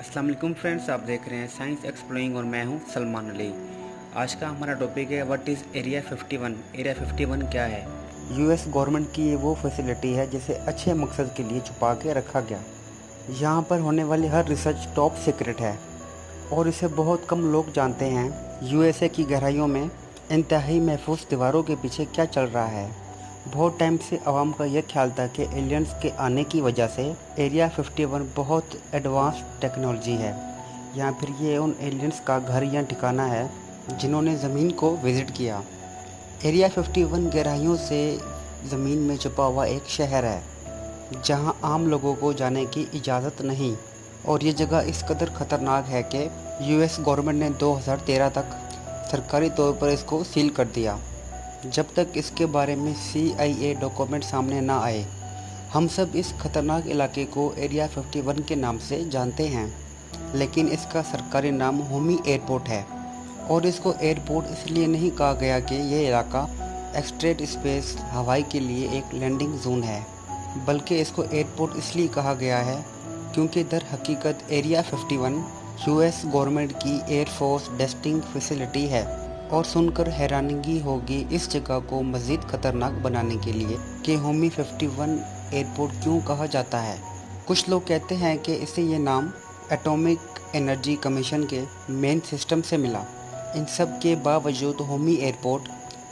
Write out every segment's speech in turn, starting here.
अस्सलाम वालेकुम फ्रेंड्स, आप देख रहे हैं साइंस एक्सप्लोरिंग और मैं हूं सलमान अली। आज का हमारा टॉपिक है व्हाट इज़ एरिया 51। एरिया 51 क्या है? यूएस गवर्नमेंट की ये वो फैसिलिटी है जिसे अच्छे मकसद के लिए छुपा के रखा गया। यहाँ पर होने वाली हर रिसर्च टॉप सीक्रेट है और इसे बहुत कम लोग जानते हैं। यूएसए की गहराइयों में इंतहाई महफूज दीवारों के पीछे क्या चल रहा है। बहुत टाइम से आवाम का यह ख्याल था कि एलियंस के आने की वजह से एरिया 51 बहुत एडवांस टेक्नोलॉजी है या फिर ये उन एलियंस का घर या ठिकाना है जिन्होंने ज़मीन को विज़िट किया। एरिया 51 गहराइयों से ज़मीन में छुपा हुआ एक शहर है जहां आम लोगों को जाने की इजाज़त नहीं, और ये जगह इस कदर ख़तरनाक है कि यूएस गवर्नमेंट ने 2013 तक सरकारी तौर पर इसको सील कर दिया, जब तक इसके बारे में CIA डॉक्यूमेंट सामने ना आए। हम सब इस खतरनाक इलाके को एरिया 51 के नाम से जानते हैं, लेकिन इसका सरकारी नाम होमी एयरपोर्ट है। और इसको एयरपोर्ट इसलिए नहीं कहा गया कि यह इलाका एक्सट्रेट स्पेस हवाई के लिए एक लैंडिंग जोन है, बल्कि इसको एयरपोर्ट इसलिए कहा गया है क्योंकि दर हकीकत एरिया 51 यूएस गवर्नमेंट की एयरफोर्स टेस्टिंग फैसिलिटी है। और सुनकर हैरानगी होगी इस जगह को मज़ीद ख़तरनाक बनाने के लिए कि होमी 51 एयरपोर्ट क्यों कहा जाता है। कुछ लोग कहते हैं कि इसे ये नाम एटॉमिक एनर्जी कमीशन के मेन सिस्टम से मिला। इन सब के बावजूद होमी एयरपोर्ट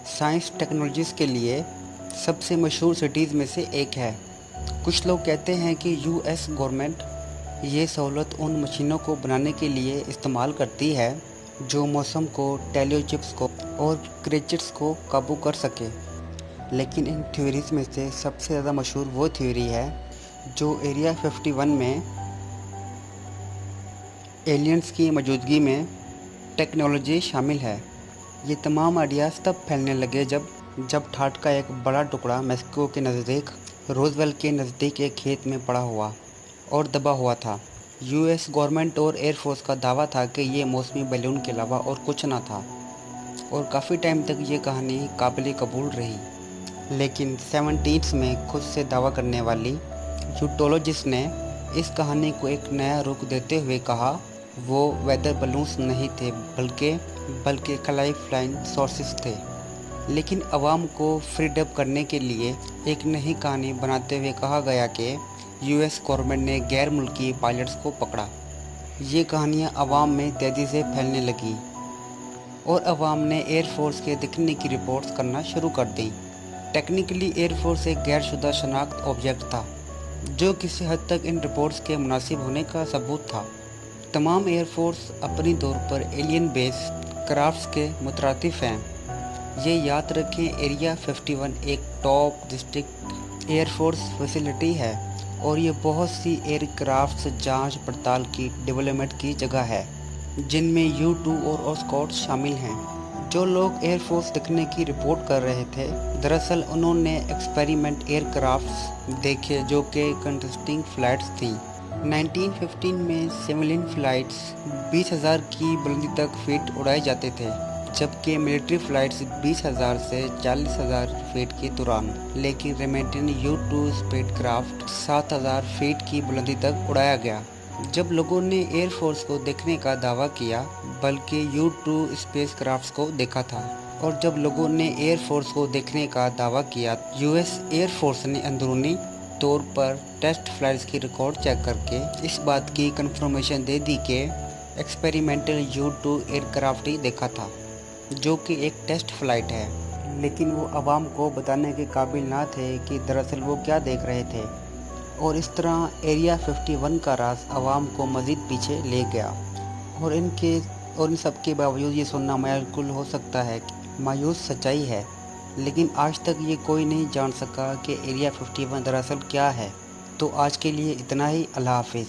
साइंस टेक्नोलॉजीज़ के लिए सबसे मशहूर सिटीज़ में से एक है। कुछ लोग कहते हैं कि यूएस गवर्नमेंट ये सहूलत उन मशीनों को बनाने के लिए इस्तेमाल करती है जो मौसम को, टेलीचिप्स को और क्रिएचर्स को काबू कर सके। लेकिन इन थ्योरीज में से सबसे ज़्यादा मशहूर वो थ्योरी है जो एरिया 51 में एलियंस की मौजूदगी में टेक्नोलॉजी शामिल है। ये तमाम आइडियाज़ तब फैलने लगे जब ठाट का एक बड़ा टुकड़ा मैक्सिको के नज़दीक रोजवेल के नज़दीक एक खेत में पड़ा हुआ और दबा हुआ था। यूएस गवर्नमेंट और एयरफोर्स का दावा था कि ये मौसमी बैलून के अलावा और कुछ ना था, और काफ़ी टाइम तक ये कहानी काबिल कबूल रही। लेकिन 70s में खुद से दावा करने वाली यूटोलॉजिस्ट ने इस कहानी को एक नया रुख देते हुए कहा वो वेदर बलून्स नहीं थे बल्कि खलाई फ्लाइंग सोर्सेस थे। लेकिन आवाम को फ्रीडअप करने के लिए एक नई कहानी बनाते हुए कहा गया कि यूएस गवर्नमेंट ने गैर मुल्की पायलट्स को पकड़ा। ये कहानियाँ आवाम में तेज़ी से फैलने लगी और आवाम ने एयरफोर्स के दिखने की रिपोर्ट्स करना शुरू कर दी। टेक्निकली एयरफोर्स एक गैरशुदा शनाख्त ऑब्जेक्ट था जो किसी हद तक इन रिपोर्ट्स के मुनासिब होने का सबूत था। तमाम एयरफोर्स अपनी तौर पर एलियन बेस क्राफ्ट्स के मुतरातिफ हैं। ये याद रखें, एरिया 51 एक टॉप डिस्ट्रिक्ट एयरफोर्स फैसिलिटी है और ये बहुत सी एयरक्राफ्ट्स जांच पड़ताल की डेवलपमेंट की जगह है जिनमें U-2 और ऑस्कॉट शामिल हैं। जो लोग एयरफोर्स दिखने की रिपोर्ट कर रहे थे, दरअसल उन्होंने एक्सपेरिमेंट एयरक्राफ्ट्स देखे जो कि कंटेस्टिंग फ्लाइट्स थी। 1915 में सिविलियन फ्लाइट्स 20,000 की बुलंदी तक फीट उड़ाए जाते थे, जबकि मिलिट्री फ्लाइट्स 20,000 से 40,000 फीट के दौरान। लेकिन रेमेटिन U-2 स्पेसक्राफ्ट 7,000 फीट की बुलंदी तक उड़ाया गया। जब लोगों ने एयरफोर्स को देखने का दावा किया, बल्कि U-2 स्पेसक्राफ्ट्स को देखा था, और जब लोगों ने एयरफोर्स को देखने का दावा किया, यूएस एयरफोर्स ने अंदरूनी तौर पर टेस्ट फ्लाइट्स की रिकॉर्ड चेक करके इस बात की कंफर्मेशन दे दी कि एक्सपेरिमेंटल U-2 एयरक्राफ्ट ही देखा था, जो कि एक टेस्ट फ्लाइट है। लेकिन वो आवाम को बताने के काबिल ना थे कि दरअसल वो क्या देख रहे थे, और इस तरह एरिया 51 का राज आवाम को मज़ीद पीछे ले गया। और इन सब के बावजूद ये सुनना मायूस हो सकता है, मायूस सच्चाई है, लेकिन आज तक ये कोई नहीं जान सका कि एरिया 51 दरअसल क्या है। तो आज के लिए इतना ही। अल्लाह हाफिज़।